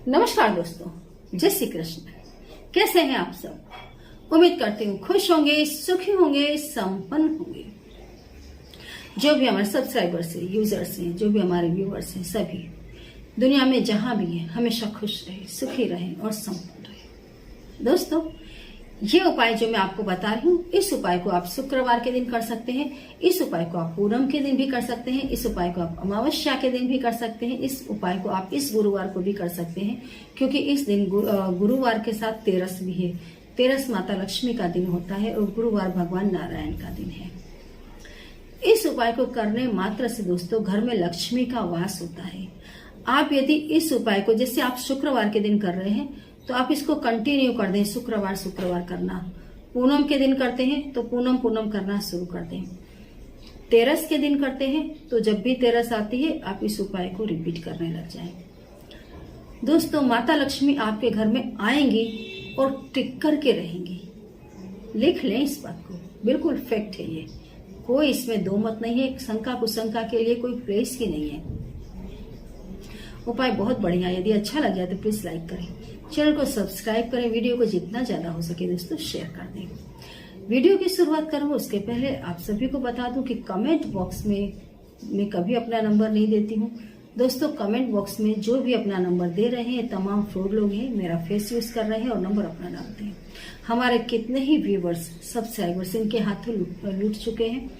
नमस्कार दोस्तों, जय श्री कृष्ण। कैसे हैं आप सब? उम्मीद करती हूँ खुश होंगे, सुखी होंगे, संपन्न होंगे। जो भी हमारे सब्सक्राइबर्स हैं, यूजर्स हैं, जो भी हमारे व्यूअर्स हैं, सभी दुनिया में जहां भी हैं हमेशा खुश रहे, सुखी रहे और संपन्न रहे। दोस्तों, ये उपाय जो मैं आपको बता रही हूँ, इस उपाय को आप शुक्रवार के दिन कर सकते हैं, इस उपाय को आप पूनम के दिन भी कर सकते हैं, इस उपाय को आप अमावस्या के दिन भी कर सकते हैं, इस उपाय को आप इस गुरुवार को भी कर सकते हैं, क्योंकि इस दिन गुरुवार के साथ तेरस भी है। तेरस माता लक्ष्मी का दिन होता है और गुरुवार भगवान नारायण का दिन है। इस उपाय को करने मात्र से दोस्तों घर में लक्ष्मी का वास होता है। आप यदि इस उपाय को, जैसे आप शुक्रवार के दिन कर रहे हैं, तो आप इसको कंटिन्यू कर दें, शुक्रवार करना। पूनम के दिन करते हैं तो पूनम करना शुरू कर दें। तेरस के दिन करते हैं तो जब भी तेरस आती है आप इस उपाय को रिपीट करने लग जाएं। दोस्तों, माता लक्ष्मी आपके घर में आएंगी और टिक करके रहेंगी। लिख लें इस बात को, बिल्कुल फैक्ट है ये, कोई इसमें दो मत नहीं है, शंका कुशंका के लिए कोई प्लेस की नहीं है। उपाय बहुत बढ़िया है। यदि अच्छा लग जाए तो प्लीज लाइक करें, चैनल को सब्सक्राइब करें, वीडियो को जितना ज्यादा हो सके दोस्तों शेयर कर दें। वीडियो की शुरुआत करूं उसके पहले आप सभी को बता दूं कि कमेंट बॉक्स में मैं कभी अपना नंबर नहीं देती हूं। दोस्तों, कमेंट बॉक्स में जो भी अपना नंबर दे रहे हैं तमाम फ्रॉड लोग हैं, मेरा फेस यूज कर रहे हैं और नंबर अपना डालते हैं। हमारे कितने ही व्यूवर्स, सब्सक्राइबर्स इनके हाथों लूट चुके हैं।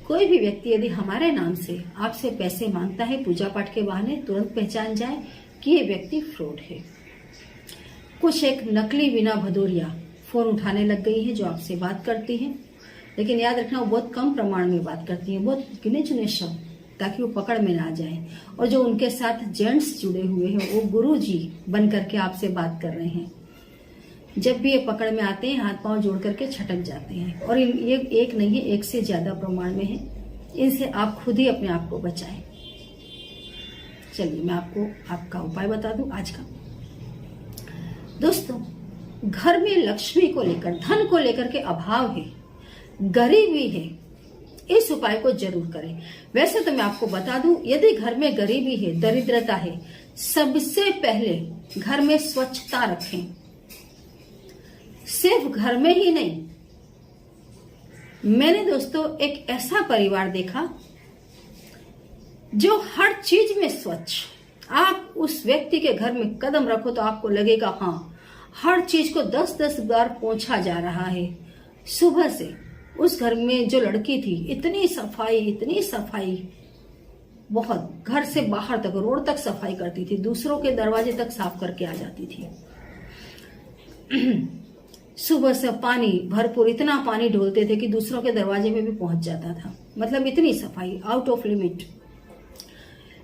कोई भी व्यक्ति यदि हमारे नाम से आपसे पैसे मांगता है पूजा पाठ के बहाने, तुरंत पहचान जाए कि ये व्यक्ति फ्रॉड है। कुछ एक नकली बिना भदौरिया फोन उठाने लग गई है जो आपसे बात करती है, लेकिन याद रखना वो बहुत कम प्रमाण में बात करती है, बहुत गिने चुने शब्द, ताकि वो पकड़ में ना जाए। और जो उनके साथ जेंट्स जुड़े हुए हैं वो गुरु जी बन करके आपसे बात कर रहे हैं। जब भी ये पकड़ में आते हैं हाथ पांव जोड़ करके छटक जाते हैं, और ये एक नहीं है, एक से ज्यादा प्रमाण में है। इनसे आप खुद ही अपने आप को बचाएं। चलिए मैं आपको आपका उपाय बता दूं आज का। दोस्तों, घर में लक्ष्मी को लेकर, धन को लेकर के अभाव है, गरीबी है, इस उपाय को जरूर करें। वैसे तो मैं आपको बता दूं, यदि घर में गरीबी है, दरिद्रता है, सबसे पहले घर में स्वच्छता रखें। सिर्फ घर में ही नहीं, मैंने दोस्तों एक ऐसा परिवार देखा जो हर चीज में स्वच्छ। आप उस व्यक्ति के घर में कदम रखो तो आपको लगेगा हाँ, हर चीज को 10-10 बार पोंछा जा रहा है। सुबह से उस घर में जो लड़की थी, इतनी सफाई, बहुत, घर से बाहर तक, रोड तक सफाई करती थी, दूसरों के दरवाजे तक साफ करके आ जाती थी। सुबह से पानी भरपूर, इतना पानी ढोलते थे कि दूसरों के दरवाजे में भी पहुंच जाता था। मतलब इतनी सफाई, आउट ऑफ लिमिट।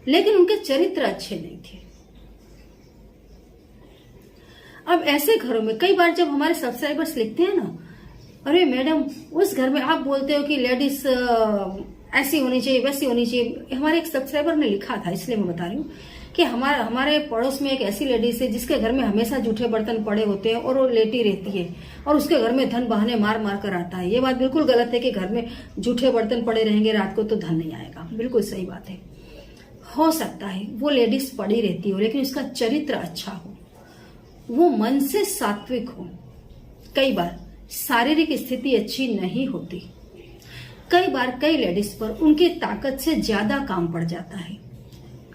लेकिन उनके चरित्र अच्छे नहीं थे। अब ऐसे घरों में कई बार जब हमारे सब्सक्राइबर्स लिखते हैं ना, अरे मैडम उस घर में आप बोलते हो कि लेडीज ऐसी होनी चाहिए, वैसी होनी चाहिए। हमारे एक सब्सक्राइबर ने लिखा था, इसलिए मैं बता रही हूँ कि हमारे पड़ोस में एक ऐसी लेडीज है जिसके घर में हमेशा जूठे बर्तन पड़े होते हैं और वो लेटी रहती है, और उसके घर में धन बहाने मार मार कर आता है। ये बात बिल्कुल गलत है कि घर में जूठे बर्तन पड़े रहेंगे रात को तो धन नहीं आएगा, बिल्कुल सही बात है। हो सकता है वो लेडीज पड़ी रहती हो लेकिन उसका चरित्र अच्छा हो, वो मन से सात्विक हो। कई बार शारीरिक स्थिति अच्छी नहीं होती, कई बार कई लेडीज पर उनकी ताकत से ज्यादा काम पड़ जाता है।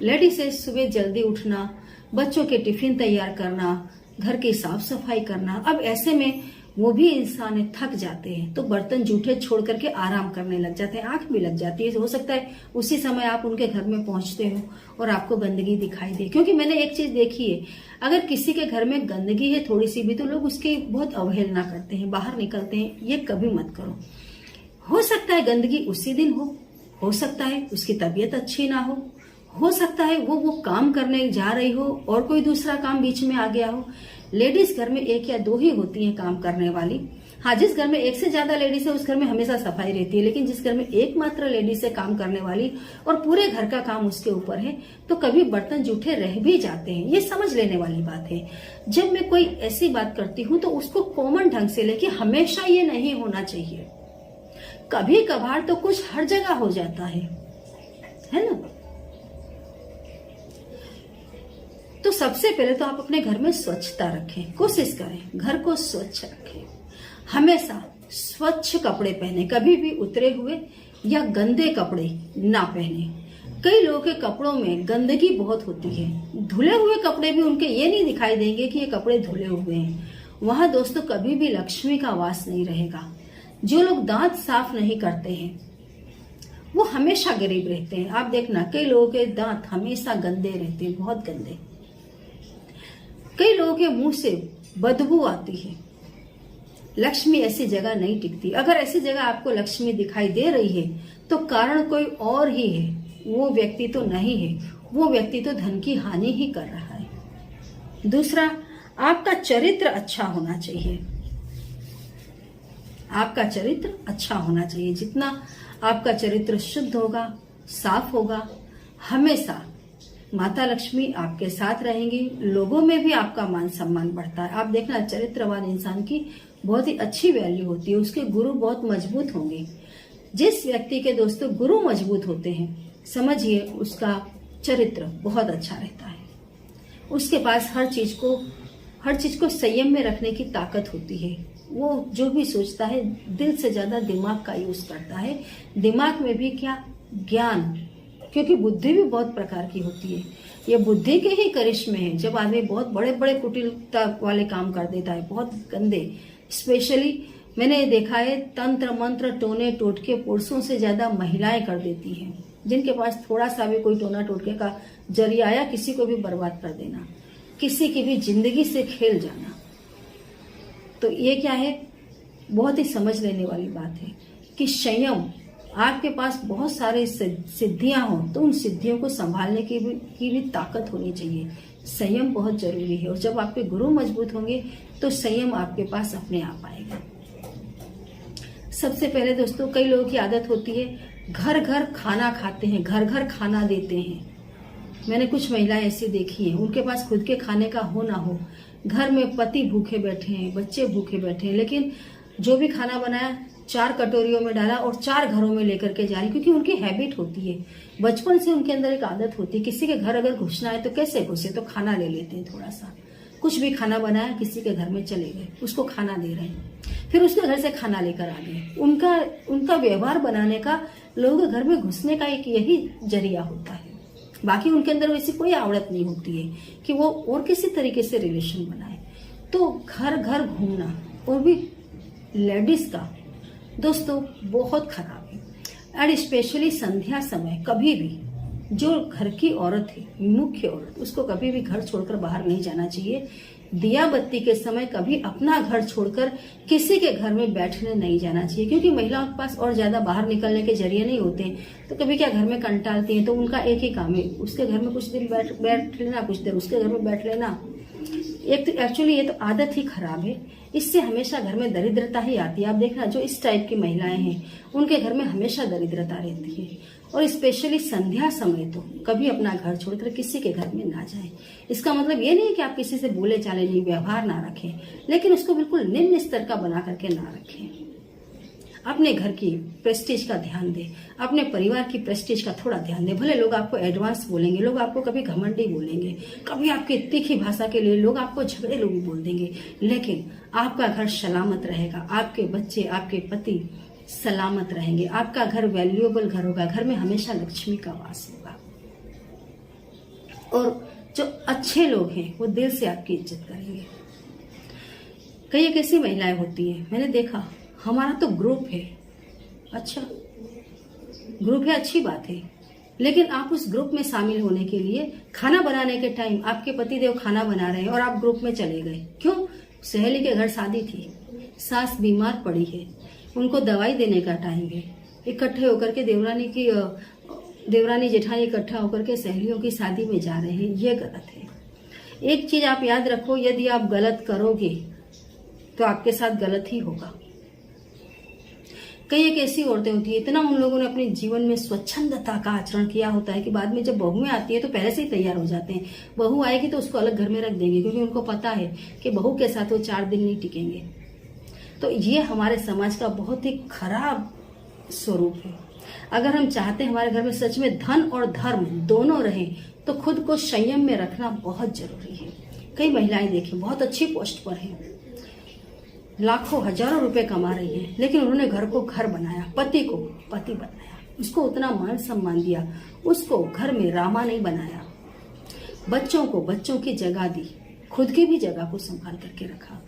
लेडीज से सुबह जल्दी उठना, बच्चों के टिफिन तैयार करना, घर की साफ सफाई करना। अब ऐसे में वो भी इंसान थक जाते हैं तो बर्तन जूठे छोड़ करके आराम करने लग जाते हैं, आंख भी लग जाती है। हो सकता है उसी समय आप उनके घर में पहुंचते हो और आपको गंदगी दिखाई दे। क्योंकि मैंने एक चीज देखी है, अगर किसी के घर में गंदगी है थोड़ी सी भी तो लोग उसकी बहुत अवहेलना करते हैं, बाहर निकलते हैं। ये कभी मत करो। हो सकता है गंदगी उसी दिन हो सकता है उसकी तबीयत अच्छी ना हो सकता है वो काम करने जा रही हो और कोई दूसरा काम बीच में आ गया हो। लेडीज घर में एक या दो ही होती हैं काम करने वाली। हाँ, जिस घर में एक से ज्यादा लेडीज है उस घर में हमेशा सफाई रहती है, लेकिन जिस घर में एकमात्र लेडीज है काम करने वाली और पूरे घर का काम उसके ऊपर है, तो कभी बर्तन जूठे रह भी जाते हैं। ये समझ लेने वाली बात है। जब मैं कोई ऐसी बात करती हूँ तो उसको कॉमन ढंग से लेके, हमेशा ये नहीं होना चाहिए। कभी कभार तो कुछ हर जगह हो जाता है ना। तो सबसे पहले तो आप अपने घर में स्वच्छता रखें, कोशिश करें घर को स्वच्छ रखें। हमेशा स्वच्छ कपड़े पहने, कभी भी उतरे हुए या गंदे कपड़े ना पहने। कई लोगों के कपड़ों में गंदगी बहुत होती है, धुले हुए कपड़े भी उनके ये नहीं दिखाई देंगे कि ये कपड़े धुले हुए हैं। वहां दोस्तों कभी भी लक्ष्मी का वास नहीं रहेगा। जो लोग दांत साफ नहीं करते हैं वो हमेशा गरीब रहते हैं। आप देखना कई लोगों के दांत हमेशा गंदे रहते हैं, बहुत गंदे। कई लोगों के मुंह से बदबू आती है। लक्ष्मी ऐसी जगह नहीं टिकती। अगर ऐसी जगह आपको लक्ष्मी दिखाई दे रही है तो कारण कोई और ही है, वो व्यक्ति तो नहीं है। वो व्यक्ति तो धन की हानि ही कर रहा है। दूसरा, आपका चरित्र अच्छा होना चाहिए। आपका चरित्र अच्छा होना चाहिए। जितना आपका चरित्र शुद्ध होगा, साफ होगा, हमेशा माता लक्ष्मी आपके साथ रहेंगी। लोगों में भी आपका मान सम्मान बढ़ता है। आप देखना चरित्रवान इंसान की बहुत ही अच्छी वैल्यू होती है, उसके गुरु बहुत मजबूत होंगे। जिस व्यक्ति के दोस्तों गुरु मजबूत होते हैं, समझिए उसका चरित्र बहुत अच्छा रहता है। उसके पास हर चीज को संयम में रखने की ताकत होती है। वो जो भी सोचता है दिल से ज्यादा दिमाग का यूज करता है। दिमाग में भी क्या, ज्ञान, क्योंकि बुद्धि भी बहुत प्रकार की होती है। ये बुद्धि के ही करिश्मे हैं। जब आदमी बहुत बड़े बड़े कुटिलता वाले काम कर देता है, बहुत गंदे, स्पेशली मैंने देखा है तंत्र मंत्र टोने टोटके पुरुषों से ज्यादा महिलाएं कर देती हैं, जिनके पास थोड़ा सा भी कोई टोना टोटके का जरिया आया, किसी को भी बर्बाद कर देना, किसी की भी जिंदगी से खेल जाना। तो ये क्या है, बहुत ही समझ लेने वाली बात है कि संयम, आपके पास बहुत सारे सिद्धियां हो तो उन सिद्धियों को संभालने की भी ताकत होनी चाहिए। संयम बहुत जरूरी है। और जब आपके गुरु मजबूत होंगे तो संयम आपके पास अपने आप आएगा। सबसे पहले दोस्तों, कई लोगों की आदत होती है घर घर खाना खाते हैं, घर घर खाना देते हैं। मैंने कुछ महिलाएं ऐसी देखी हैं, उनके पास खुद के खाने का हो ना हो, घर में पति भूखे बैठे हैं, बच्चे भूखे बैठे हैं, लेकिन जो भी खाना बनाया 4 कटोरियों में डाला और 4 घरों में लेकर के जा रही, क्योंकि उनकी हैबिट होती है। बचपन से उनके अंदर एक आदत होती है, किसी के घर अगर घुसना है तो कैसे घुसे, तो खाना ले लेते हैं। थोड़ा सा कुछ भी खाना बनाया, किसी के घर में चले गए, उसको खाना दे रहे हैं, फिर उसके घर से खाना लेकर आ गए। उनका व्यवहार बनाने का, लोगों के घर में घुसने का एक यही जरिया होता है। बाकी उनके अंदर वैसी कोई आवड़त नहीं होती है कि वो और किसी तरीके से रिलेशन बनाए। तो घर घर घूमना, और भी लेडीज का दोस्तों बहुत खराब है। और स्पेशली संध्या समय कभी भी जो घर की औरत है, मुख्य औरत, उसको कभी भी घर छोड़कर बाहर नहीं जाना चाहिए। दिया बत्ती के समय कभी अपना घर छोड़कर किसी के घर में बैठने नहीं जाना चाहिए, क्योंकि महिलाओं के पास और ज्यादा बाहर निकलने के जरिए नहीं होते हैं। तो कभी क्या घर में कंटालती हैं, तो उनका एक ही काम है, उसके घर में कुछ देर बैठ लेना, कुछ देर उसके घर में बैठ लेना। एक तो एक्चुअली ये तो आदत ही खराब है। इससे हमेशा घर में दरिद्रता ही आती है। आप देखना जो इस टाइप की महिलाएं हैं उनके घर में हमेशा दरिद्रता रहती है। और स्पेशली संध्या समय तो कभी अपना घर छोड़कर किसी के घर में ना जाएं। इसका मतलब ये नहीं कि आप किसी से बोले चाले नहीं, व्यवहार ना रखें, लेकिन उसको बिल्कुल निम्न स्तर का बना करके ना रखें। अपने घर की प्रेस्टीज का ध्यान दें, अपने परिवार की प्रेस्टीज का थोड़ा ध्यान दें। भले लोग आपको एडवांस बोलेंगे, लोग आपको कभी घमंडी बोलेंगे, कभी आपकी तीखी भाषा के लिए लोग आपको झगड़े लोग बोल देंगे, लेकिन आपका घर सलामत रहेगा, आपके बच्चे, आपके पति सलामत रहेंगे, आपका घर वैल्यूएबल घर होगा, घर में हमेशा लक्ष्मी का वास होगा। और जो अच्छे लोग हैं वो दिल से आपकी इज्जत करेंगे। कई एक ऐसी महिलाएं होती हैं, मैंने देखा, हमारा तो ग्रुप है, अच्छा ग्रुप है, अच्छी बात है, लेकिन आप उस ग्रुप में शामिल होने के लिए खाना बनाने के टाइम आपके पतिदेव खाना बना रहे हैं और आप ग्रुप में चले गए, क्यों? सहेली के घर शादी थी, सास बीमार पड़ी है, उनको दवाई देने का टाइम है, इकट्ठे होकर के देवरानी जेठानी इकट्ठा होकर के सहेलियों की शादी में जा रहे हैं, ये गलत है। एक चीज आप याद रखो, यदि आप गलत करोगे तो आपके साथ गलत ही होगा। कई एक ऐसी औरतें होती है, इतना उन लोगों ने अपने जीवन में स्वच्छंदता का आचरण किया होता है कि बाद में जब बहुएं आती है तो पहले से ही तैयार हो जाते हैं। बहू आएगी तो उसको अलग घर में रख देंगे, क्योंकि उनको पता है कि बहू के साथ वो 4 दिन नहीं टिकेंगे। तो ये हमारे समाज का बहुत ही खराब स्वरूप है। अगर हम चाहते हैं हमारे घर में सच में धन और धर्म दोनों रहें, तो खुद को संयम में रखना बहुत जरूरी है। कई महिलाएं देखें बहुत अच्छी पोस्ट पर हैं, लाखों हजारों रुपए कमा रही हैं, लेकिन उन्होंने घर को घर बनाया, पति को पति बनाया, उसको उतना मान सम्मान दिया, उसको घर में रामा नहीं बनाया, बच्चों को बच्चों की जगह दी, खुद की भी जगह को संभाल करके रखा।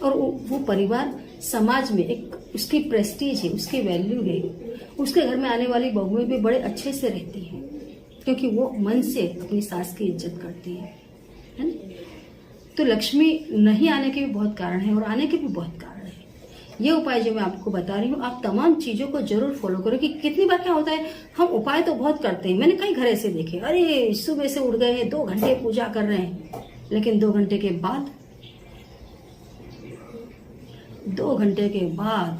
और वो परिवार समाज में एक उसकी प्रेस्टीज है, उसकी वैल्यू है। उसके घर में आने वाली बहुएं भी बड़े अच्छे से रहती हैं, क्योंकि वो मन से अपनी सास की इज्जत करती है ना। तो लक्ष्मी नहीं आने के भी बहुत कारण है और आने के भी बहुत कारण है। ये उपाय जो मैं आपको बता रही हूँ, आप तमाम चीजों को जरूर फॉलो करो। कि कितनी बार क्या होता है, हम उपाय तो बहुत करते हैं, मैंने कई घर ऐसे देखे, अरे सुबह से उठ गए हैं, 2 घंटे पूजा कर रहे हैं, लेकिन 2 घंटे के बाद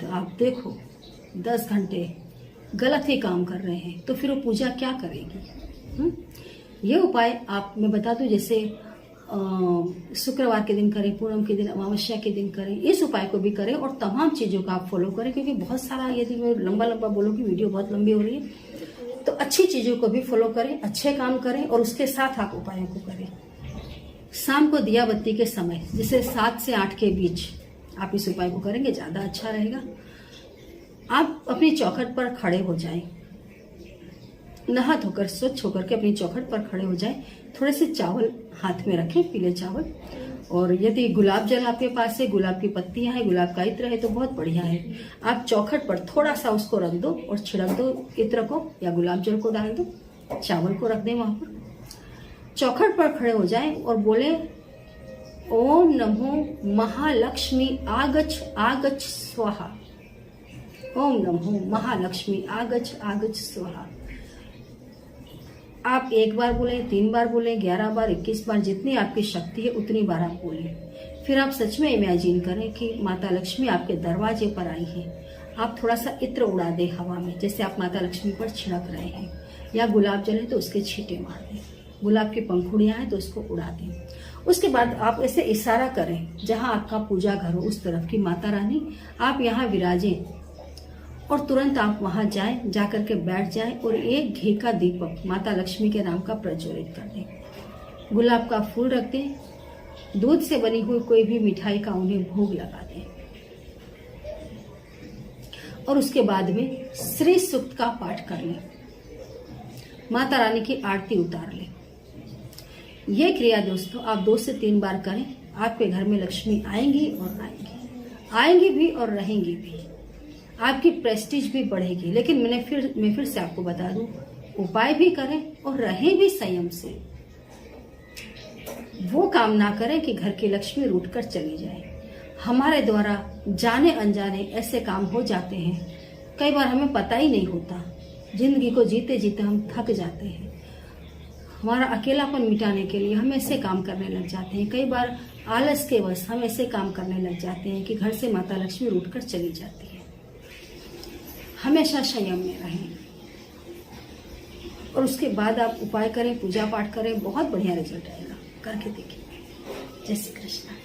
आप देखो 10 घंटे गलत ही काम कर रहे हैं, तो फिर वो पूजा क्या करेगी। ये उपाय आप मैं बता दूं, जैसे शुक्रवार के दिन करें, पूनम के दिन, अमावस्या के दिन करें, इस उपाय को भी करें और तमाम चीजों का आप फॉलो करें। क्योंकि बहुत सारा, यदि मैं लंबा बोलूँ कि वीडियो बहुत लंबी हो रही है, तो अच्छी चीजों को भी फॉलो करें, अच्छे काम करें और उसके साथ आप उपायों को करें। शाम को दिया बत्ती के समय, जैसे 7 से 8 के बीच आप इस उपाय को करेंगे, ज्यादा अच्छा रहेगा। आप अपनी चौखट पर खड़े हो जाएं, नहा धोकर स्वच्छ होकर के अपनी चौखट पर खड़े हो जाएं, थोड़े से चावल हाथ में रखें, पीले चावल, और यदि गुलाब जल आपके पास है, गुलाब की पत्तियां हैं, गुलाब का इत्र है तो बहुत बढ़िया है। आप चौखट पर थोड़ा सा उसको रख दो और छिड़क दो इत्र को या गुलाब जल को डाल दो, चावल को रख दें वहां पर। चौखट पर खड़े हो जाएं और बोले ओम नमो महालक्ष्मी आगच आगच स्वाहा, ओम नमो महालक्ष्मी आगच आगच स्वाहा। आप 1 बार बोलें, 3 बार बोलें, 11 बार, 21 बार, जितनी आपकी शक्ति है उतनी बार आप बोलें। फिर आप सच में इमेजिन करें कि माता लक्ष्मी आपके दरवाजे पर आई है। आप थोड़ा सा इत्र उड़ा दें हवा में, जैसे आप माता लक्ष्मी पर छिड़क रहे हैं, या गुलाब जल है तो उसके छींटे मार दें, गुलाब की पंखुड़ियां हैं तो उसको उड़ा दें। उसके बाद आप ऐसे इशारा करें, जहां आपका पूजा घर हो उस तरफ की, माता रानी आप यहाँ विराजें, और तुरंत आप वहां जाएं, जाकर के बैठ जाएं और एक घी का दीपक माता लक्ष्मी के नाम का प्रज्वलित कर दें। गुलाब का फूल रख दें, दूध से बनी हुई कोई भी मिठाई का उन्हें भोग लगा दें, और उसके बाद में श्री सूक्त का पाठ कर लें, माता रानी की आरती उतार लें। ये क्रिया दोस्तों आप 2 से 3 बार करें, आपके घर में लक्ष्मी आएंगी और आएंगी भी और रहेंगी भी, आपकी प्रेस्टीज भी बढ़ेगी। लेकिन मैं फिर से आपको बता दूं, उपाय भी करें और रहें भी संयम से। वो काम ना करें कि घर की लक्ष्मी रूठ कर चली जाए। हमारे द्वारा जाने अनजाने ऐसे काम हो जाते हैं, कई बार हमें पता ही नहीं होता। जिंदगी को जीते जीते हम थक जाते हैं, हमारा अकेलापन मिटाने के लिए हम ऐसे काम करने लग जाते हैं। कई बार आलस के वश हम ऐसे काम करने लग जाते हैं कि घर से माता लक्ष्मी रूठ कर चली जाती है। हमेशा संयम में रहें और उसके बाद आप उपाय करें, पूजा पाठ करें, बहुत बढ़िया रिजल्ट आएगा। करके देखिए। जय श्री कृष्ण।